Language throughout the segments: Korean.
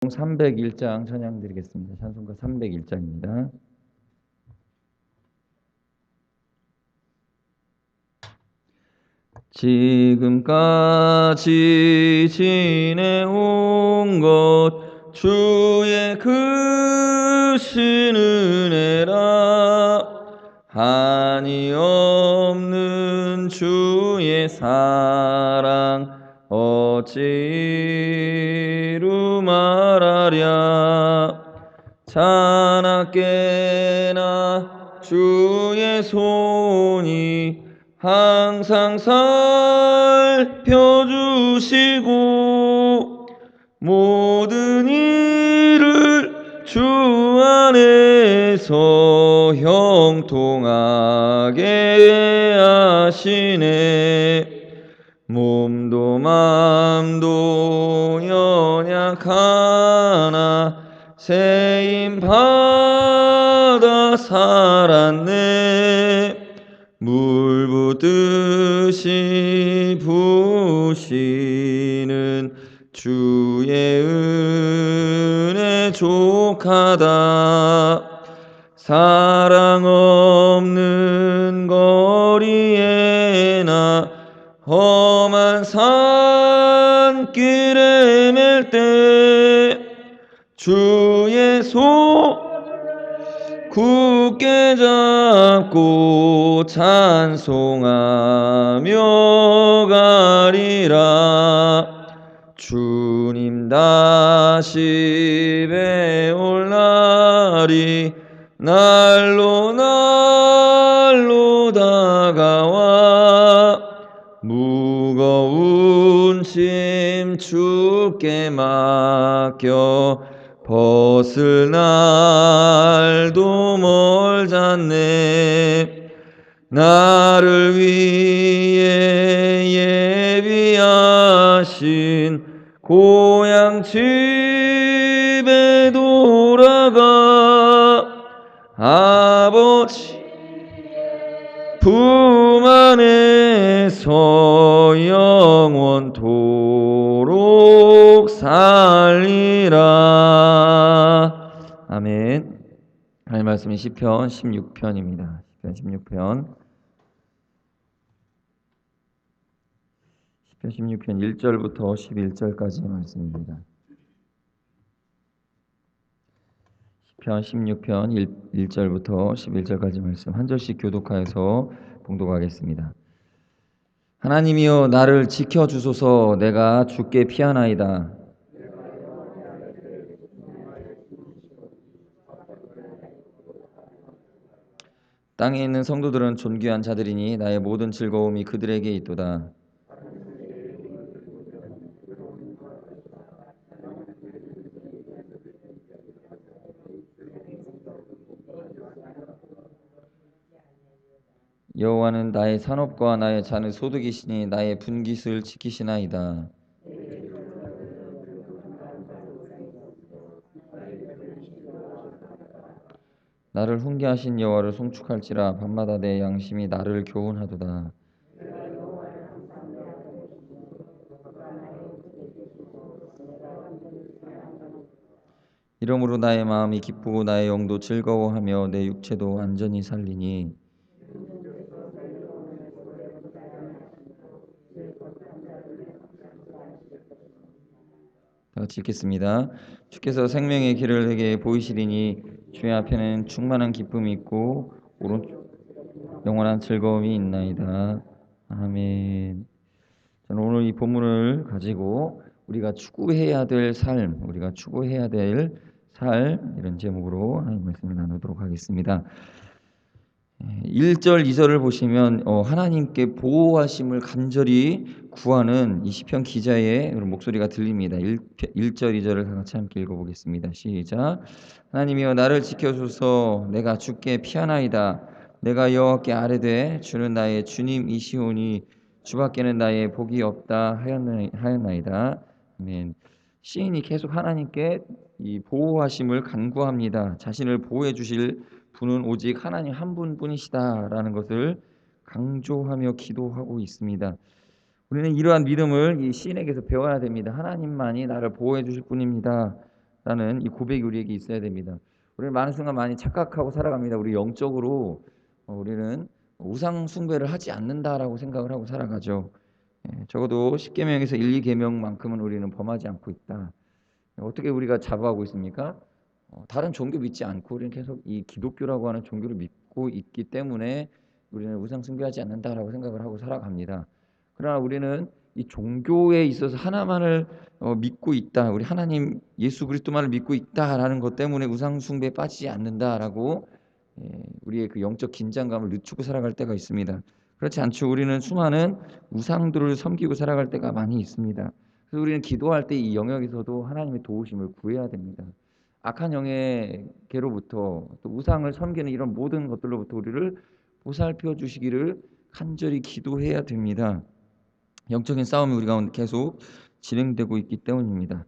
찬송 301장 찬양 드리겠습니다. 찬송가 301장입니다. 지금까지 지내온 것 주의 크신 은혜라. 한이 없는 주의 사랑 어찌 이루 말하랴. 자나깨나 주의 손이 항상 살펴주시고 모든 일을 주 안에서 형통하게 하시네. 몸도 맘도 연약하나 세임 받아 살았네. 물 붓듯이 부으시는 주의 은혜 족하다. 사랑 없는 거리에나 험한 산길에 맬 때 주의 손 굳게 잡고 찬송하며 가리라. 주님 다시 배올 날이 날로 날로 다가와 무거운 짐 주께 맡겨 벗을 날도 멀잖네. 나를 위해 예비하신 고향 집에 돌아가 아버지 품 안에서 영원토록 살리라. 아멘. 하나님 말씀이 시편 16편입니다. 시편 16편 1절부터 11절까지의 말씀입니다. 시편 16편 1절부터 11절까지 말씀 한 절씩 교독하여서 봉독하겠습니다. 하나님이여 나를 지켜주소서. 내가 주께 피하나이다. 땅에 있는 성도들은 존귀한 자들이니 나의 모든 즐거움이 그들에게 있도다. 여호와는 나의 산업과 나의 잔의 소득이시니 나의 분깃을 지키시나이다. 나를 훈계하신 여호와를 송축할지라. 밤마다 내 양심이 나를 교훈하도다. 이러므로 나의 마음이 기쁘고 나의 영도 즐거워하며 내 육체도 안전히 살리니 다 같이 읽겠습니다. 주께서 생명의 길을 내게 보이시리니 주의 앞에는 충만한 기쁨이 있고 오른쪽 영원한 즐거움이 있나이다. 아멘. 저는 오늘 이 본문을 가지고 우리가 추구해야 될 삶, 이런 제목으로 하나님 말씀을 나누도록 하겠습니다. 1절, 2절을 보시면 하나님께 보호하심을 간절히 구하는 이 시편 기자의 목소리가 들립니다. 1절, 2절을 다 같이 함께 읽어보겠습니다. 시작. 하나님이여 나를 지켜주소서. 내가 주께 피하나이다. 내가 여호와께 아뢰되 주는 나의 주님이시오니 주밖에는 나의 복이 없다 하였나이다. 아멘. 시인이 계속 하나님께 이 보호하심을 간구합니다. 자신을 보호해 주실 분은 오직 하나님 한 분뿐이시다라는 것을 강조하며 기도하고 있습니다. 우리는 이러한 믿음을 이 시인에게서 배워야 됩니다. 하나님만이 나를 보호해 주실 분입니다 라는 이 고백이 우리에게 있어야 됩니다. 우리는 많은 순간 많이 착각하고 살아갑니다. 우리 영적으로 우리는 우상 숭배를 하지 않는다라고 생각을 하고 살아가죠. 적어도 10계명에서 1, 2계명만큼은 우리는 범하지 않고 있다. 어떻게 우리가 자부하고 있습니까? 다른 종교 믿지 않고 우리는 계속 이 기독교라고 하는 종교를 믿고 있기 때문에 우리는 우상 숭배하지 않는다라고 생각을 하고 살아갑니다. 그러나 우리는 이 종교에 있어서 하나만을 믿고 있다. 우리 하나님 예수 그리스도만을 믿고 있다라는 것 때문에 우상 숭배에 빠지지 않는다라고 우리의 그 영적 긴장감을 늦추고 살아갈 때가 있습니다. 그렇지 않죠. 우리는 수많은 우상들을 섬기고 살아갈 때가 많이 있습니다. 그래서 우리는 기도할 때 이 영역에서도 하나님의 도우심을 구해야 됩니다. 악한 영에게로부터 또 우상을 섬기는 이런 모든 것들로부터 우리를 보살펴 주시기를 간절히 기도해야 됩니다. 영적인 싸움이 우리 가운데 계속 진행되고 있기 때문입니다.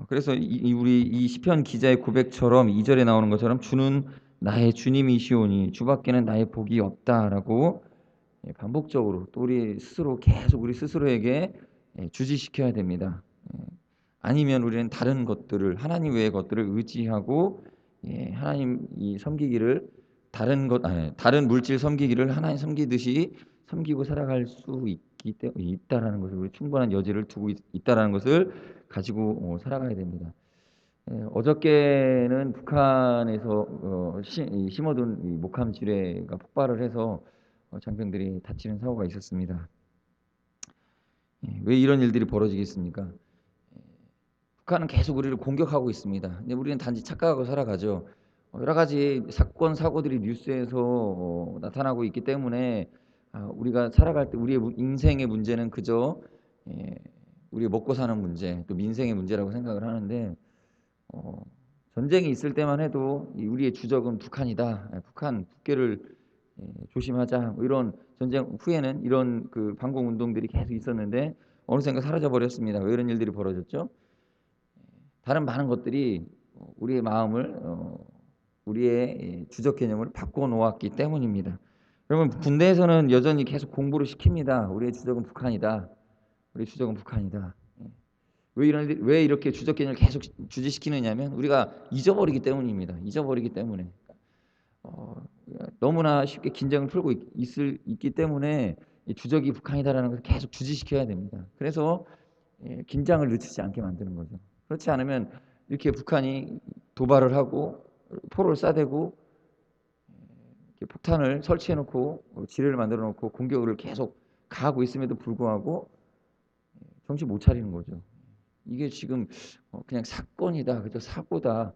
그래서 우리 이 시편 기자의 고백처럼 2절에 나오는 것처럼 주는 나의 주님이시오니 주밖에는 나의 복이 없다라고 반복적으로 또 우리 스스로 계속 우리 스스로에게 주지시켜야 됩니다. 아니면 우리는 다른 것들을 하나님 외의 것들을 의지하고 하나님 이 섬기기를 다른 물질 섬기기를 하나님 섬기듯이 섬기고 살아갈 수 있다라는 것을 우리 충분한 여지를 두고 있다라는 것을 가지고 살아가야 됩니다. 어저께는 북한에서 심어둔 이 목함 지뢰가 폭발을 해서 장병들이 다치는 사고가 있었습니다. 왜 이런 일들이 벌어지겠습니까? 북한은 계속 우리를 공격하고 있습니다. 근데 우리는 단지 착각하고 살아가죠. 여러 가지 사건 사고들이 뉴스에서 나타나고 있기 때문에 우리가 살아갈 때 우리의 인생의 문제는 그저 우리 먹고 사는 문제, 또 민생의 문제라고 생각을 하는데 전쟁이 있을 때만 해도 우리의 주적은 북한이다. 북한을 조심하자. 뭐 이런 전쟁 후에는 이런 그 반공 운동들이 계속 있었는데 어느샌가 사라져 버렸습니다. 왜 이런 일들이 벌어졌죠? 다른 많은 것들이 우리의 마음을 우리의 주적 개념을 바꿔 놓았기 때문입니다. 여러분 군대에서는 여전히 계속 공부를 시킵니다. 우리의 주적은 북한이다. 우리의 주적은 북한이다. 왜 이렇게 주적 개념을 계속 주지시키느냐면 우리가 잊어버리기 때문입니다. 잊어버리기 때문에 너무나 쉽게 긴장을 풀고 있기 때문에 주적이 북한이다라는 것을 계속 주지시켜야 됩니다. 그래서 긴장을 늦추지 않게 만드는 거죠. 그렇지 않으면 이렇게 북한이 도발을 하고 포를 쏴대고 폭탄을 설치해놓고 지뢰를 만들어놓고 공격을 계속 가하고 있음에도 불구하고 정신 못 차리는 거죠. 이게 지금 그냥 사건이다, 그저 사고다라고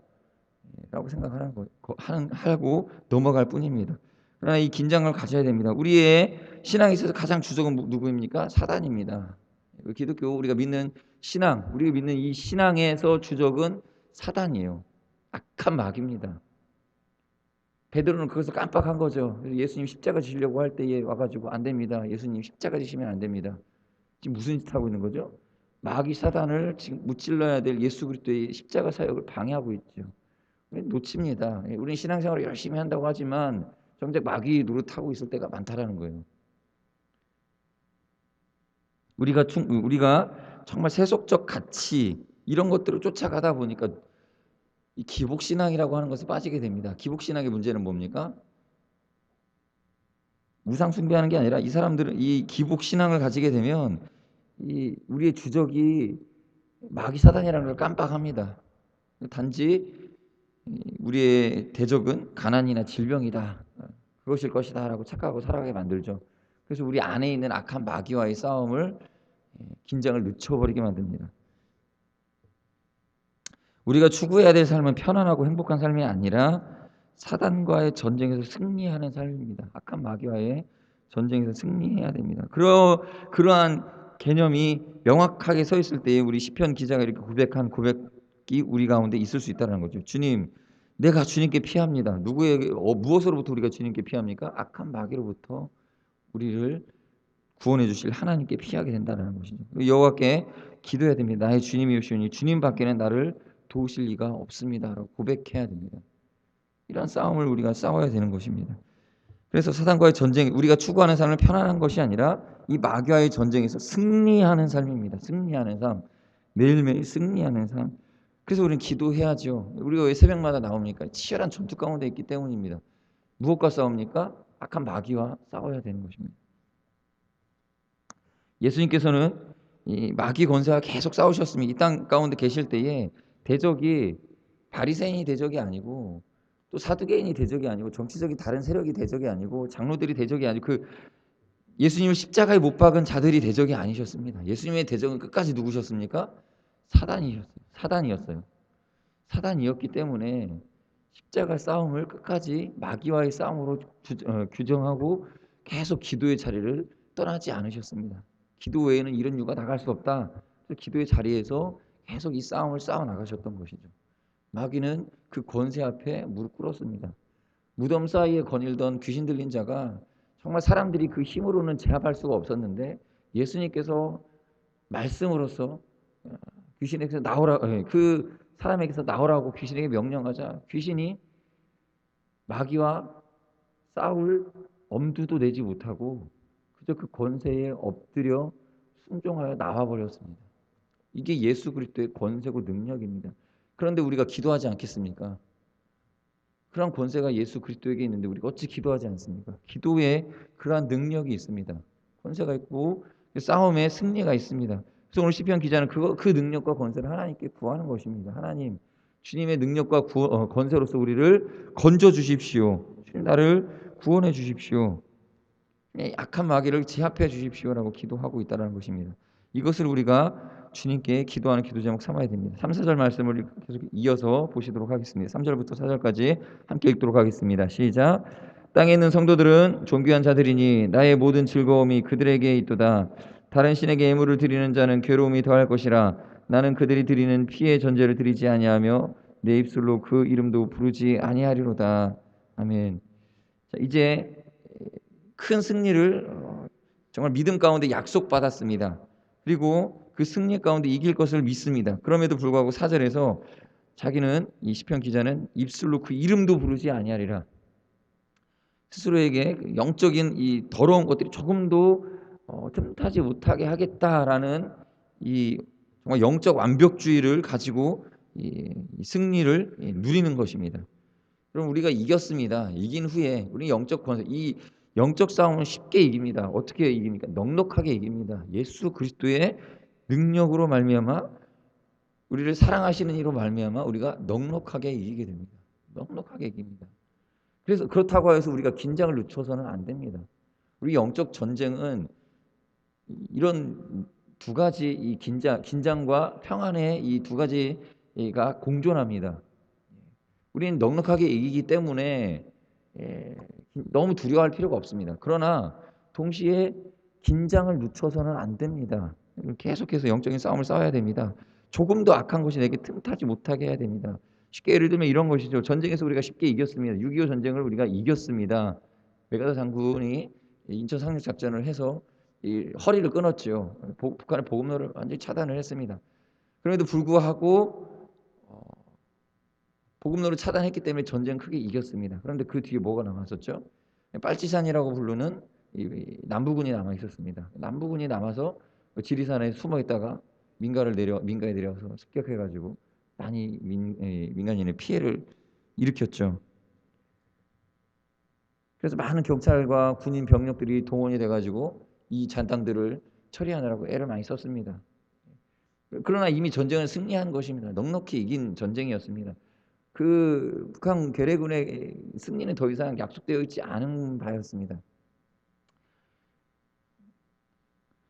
하고 넘어갈 뿐입니다. 그러나 이 긴장을 가져야 됩니다. 우리의 신앙에 있어서 가장 주적은 누구입니까? 사단입니다. 기독교 우리가 믿는 신앙, 우리가 믿는 이 신앙에서 주적은 사단이에요. 악한 마귀입니다. 베드로는 그것을 깜빡한 거죠. 예수님 십자가 지시려고 할 때에 와가지고 안 됩니다. 예수님 십자가 지시면 안 됩니다. 지금 무슨 짓 하고 있는 거죠? 마귀 사단을 지금 무찔러야 될 예수 그리스도의 십자가 사역을 방해하고 있죠. 놓칩니다. 우리는 신앙생활을 열심히 한다고 하지만 정작 마귀 노릇하고 있을 때가 많다라는 거예요. 우리가 정말 세속적 가치 이런 것들을 쫓아가다 보니까 이 기복신앙이라고 하는 것에 빠지게 됩니다. 기복신앙의 문제는 뭡니까? 우상 숭배하는 게 아니라 이 사람들은 이 기복신앙을 가지게 되면 우리의 주적이 마귀 사단이라는 걸 깜빡합니다. 단지 우리의 대적은 가난이나 질병이다. 그것일 것이다라고 착각하고 살아가게 만들죠. 그래서 우리 안에 있는 악한 마귀와의 싸움을 긴장을 늦춰버리게 만듭니다. 우리가 추구해야 될 삶은 편안하고 행복한 삶이 아니라 사단과의 전쟁에서 승리하는 삶입니다. 악한 마귀와의 전쟁에서 승리해야 됩니다. 그러한 개념이 명확하게 서 있을 때에 우리 시편 기자가 이렇게 고백한 고백이 우리 가운데 있을 수 있다는 거죠. 주님, 내가 주님께 피합니다. 무엇으로부터 우리가 주님께 피합니까? 악한 마귀로부터 우리를 구원해 주실 하나님께 피하게 된다는 것이죠. 여호와께 기도해야 됩니다. 나의 주님이시오니 주님 밖에는 나를 도우실 리가 없습니다라고 고백해야 됩니다. 이런 싸움을 우리가 싸워야 되는 것입니다. 그래서 사단과의 전쟁, 우리가 추구하는 삶은 편안한 것이 아니라 이 마귀와의 전쟁에서 승리하는 삶입니다. 승리하는 삶, 매일매일 승리하는 삶. 그래서 우리는 기도해야죠. 우리가 왜 새벽마다 나옵니까? 치열한 전투 가운데 있기 때문입니다. 무엇과 싸웁니까? 악한 마귀와 싸워야 되는 것입니다. 예수님께서는 이 마귀 권세와 계속 싸우셨습니다. 이 땅 가운데 계실 때에 대적이 바리새인이 대적이 아니고 또 사두개인이 대적이 아니고 정치적인 다른 세력이 대적이 아니고 장로들이 대적이 아니고 예수님을 십자가에 못 박은 자들이 대적이 아니셨습니다. 예수님의 대적은 끝까지 누구셨습니까? 사단이셨어요. 사단이었어요. 사단이었기 때문에 십자가 싸움을 끝까지 마귀와의 싸움으로 규정하고 계속 기도의 자리를 떠나지 않으셨습니다. 기도 외에는 이런 이유가 나갈 수 없다. 기도의 자리에서 계속 이 싸움을 싸워 나가셨던 것이죠. 마귀는 그 권세 앞에 무릎 꿇었습니다. 무덤 사이에 거닐던 귀신 들린 자가 정말 사람들이 그 힘으로는 제압할 수가 없었는데 예수님께서 말씀으로써 귀신에게서 나오라, 그 사람에게서 나오라고 귀신에게 명령하자 귀신이 마귀와 싸울 엄두도 내지 못하고 그저 그 권세에 엎드려 순종하여 나와 버렸습니다. 이게 예수 그리스도의 권세고 능력입니다. 그런데 우리가 기도하지 않겠습니까? 그런 권세가 예수 그리스도에게 있는데 우리가 어찌 기도하지 않습니까? 기도에 그러한 능력이 있습니다. 권세가 있고 싸움에 승리가 있습니다. 그래서 오늘 시편 기자는 그 능력과 권세를 하나님께 구하는 것입니다. 하나님, 주님의 능력과 권세로서 우리를 건져 주십시오. 주님 나를 구원해 주십시오. 악한 마귀를 제압해 주십시오라고 기도하고 있다는 것입니다. 이것을 우리가 주님께 기도하는 기도 제목 삼아야 됩니다. 3, 4절 말씀을 계속 이어서 보시도록 하겠습니다. 3절부터 4절까지 함께 읽도록 하겠습니다. 시작. 땅에 있는 성도들은 존귀한 자들이니 나의 모든 즐거움이 그들에게 있도다. 다른 신에게 예물을 드리는 자는 괴로움이 더할 것이라. 나는 그들이 드리는 피의 전제를 드리지 아니하며 내 입술로 그 이름도 부르지 아니하리로다. 아멘. 자, 이제 큰 승리를 정말 믿음 가운데 약속받았습니다. 그리고 그 승리 가운데 이길 것을 믿습니다. 그럼에도 불구하고 4절에서 자기는 이 시편 기자는 입술로 그 이름도 부르지 아니하리라. 스스로에게 영적인 이 더러운 것들이 조금도 틈타지 못하게 하겠다라는 이 정말 영적 완벽주의를 가지고 이 승리를 누리는 것입니다. 그럼 우리가 이겼습니다. 이긴 후에 우리 영적 권세, 이 영적 싸움은 쉽게 이깁니다. 어떻게 이깁니까? 넉넉하게 이깁니다. 예수 그리스도의 능력으로 말미암아 우리를 사랑하시는 이로 말미암아 우리가 넉넉하게 이기게 됩니다. 넉넉하게 이깁니다. 그래서 그렇다고 해서 우리가 긴장을 늦춰서는 안 됩니다. 우리 영적 전쟁은 이런 두 가지 이 긴장과 평안의 이 두 가지가 공존합니다. 우리는 넉넉하게 이기기 때문에 너무 두려워할 필요가 없습니다. 그러나 동시에 긴장을 늦춰서는 안 됩니다. 계속해서 영적인 싸움을 싸워야 됩니다. 조금 더 악한 것이 내게 틈타지 못하게 해야 됩니다. 쉽게 예를 들면 이런 것이죠. 전쟁에서 우리가 쉽게 이겼습니다. 6.25 전쟁을 우리가 이겼습니다. 메가더 장군이 인천 상륙 작전을 해서 이 허리를 끊었죠. 북한의 보급로를 완전히 차단을 했습니다. 그럼에도 불구하고 보급로를 차단했기 때문에 전쟁 크게 이겼습니다. 그런데 그 뒤에 뭐가 남았었죠? 빨치산이라고 부르는 남부군이 남아 있었습니다. 남부군이 남아서 지리산에 숨어 있다가 민가에 내려서 습격해가지고 많이 민간인의 피해를 일으켰죠. 그래서 많은 경찰과 군인 병력들이 동원이 돼가지고 이 잔당들을 처리하느라고 애를 많이 썼습니다. 그러나 이미 전쟁을 승리한 것입니다. 넉넉히 이긴 전쟁이었습니다. 그 북한 괴뢰군의 승리는 더 이상 약속되어 있지 않은 바였습니다.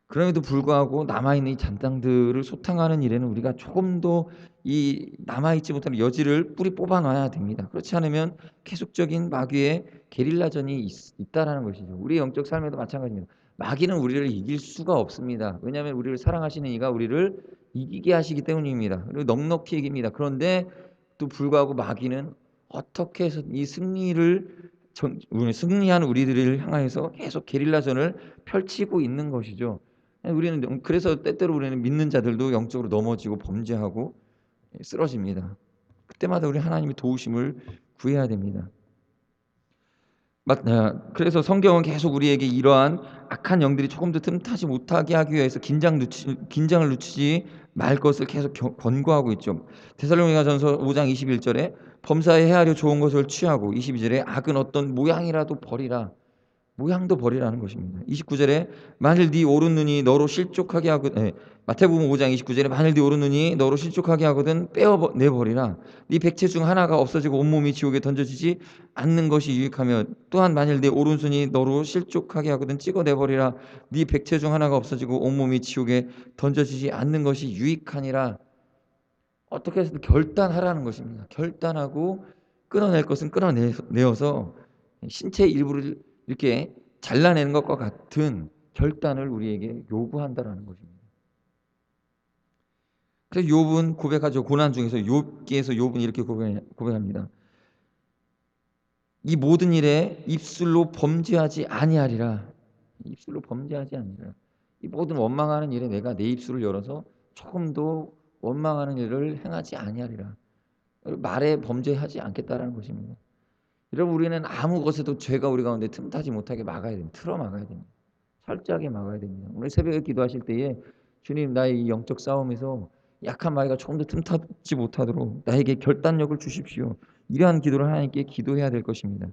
그럼에도 불구하고 남아있는 이 잔당들을 소탕하는 일에는 우리가 조금도 이 남아있지 못하는 여지를 뿌리 뽑아놔야 됩니다. 그렇지 않으면 계속적인 마귀의 게릴라전이 있다라는 것이죠. 우리 영적 삶에도 마찬가지입니다. 마귀는 우리를 이길 수가 없습니다. 왜냐하면 우리를 사랑하시는 이가 우리를 이기게 하시기 때문입니다. 그리고 넉넉히 이깁니다. 그런데 또 불구하고 마귀는 어떻게 해서 이 승리한 우리들을 향해서 계속 게릴라전을 펼치고 있는 것이죠. 우리는 그래서 때때로 우리는 믿는 자들도 영적으로 넘어지고 범죄하고 쓰러집니다. 그때마다 우리 하나님의 도우심을 구해야 됩니다. 그래서 성경은 계속 우리에게 이러한 악한 영들이 조금 더 틈타지 못하게 하기 위해서 긴장을 늦추지 말 것을 계속 권고하고 있죠. 데살로니가전서 5장 21절에 범사에 헤아려 좋은 것을 취하고 22절에 악은 어떤 모양이라도 버리라. 모양도 버리라는 것입니다. 29절에 만일 네 오른 눈이 너로 실족하게 하거든 마태복음 5장 29절에 만일 네 오른 눈이 너로 실족하게 하거든 내버리라. 네 백체 중 하나가 없어지고 온몸이 지옥에 던져지지 않는 것이 유익하며 또한 만일 네 오른손이 너로 실족하게 하거든 찍어내버리라. 네 백체 중 하나가 없어지고 온몸이 지옥에 던져지지 않는 것이 유익하니라. 어떻게 해서든 결단하라는 것입니다. 결단하고 끊어낼 것은 끊어내어서 신체의 일부를 이렇게 잘라내는 것과 같은 결단을 우리에게 요구한다라는 것입니다. 그래서 욥은 고백하죠. 고난 중에서 욥기에서 욥은 이렇게 고백합니다. 이 모든 일에 입술로 범죄하지 아니하리라. 입술로 범죄하지 아니하리라. 이 모든 원망하는 일에 내가 내 입술을 열어서 조금도 원망하는 일을 행하지 아니하리라. 말에 범죄하지 않겠다라는 것입니다. 여러분 우리는 아무 것에도 죄가 우리 가운데 틈타지 못하게 막아야 됩니다. 틀어 막아야 됩니다. 철저하게 막아야 됩니다. 오늘 새벽에 기도하실 때에 주님 나의 이 영적 싸움에서 약한 마귀가 조금 더 틈타지 못하도록 나에게 결단력을 주십시오. 이러한 기도를 하나님께 기도해야 될 것입니다.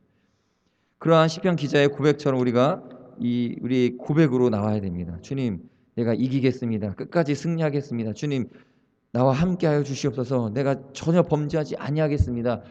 그러한 시편 기자의 고백처럼 우리가 우리의 고백으로 나와야 됩니다. 주님 내가 이기겠습니다. 끝까지 승리하겠습니다. 주님 나와 함께하여 주시옵소서. 내가 전혀 범죄하지 아니하겠습니다.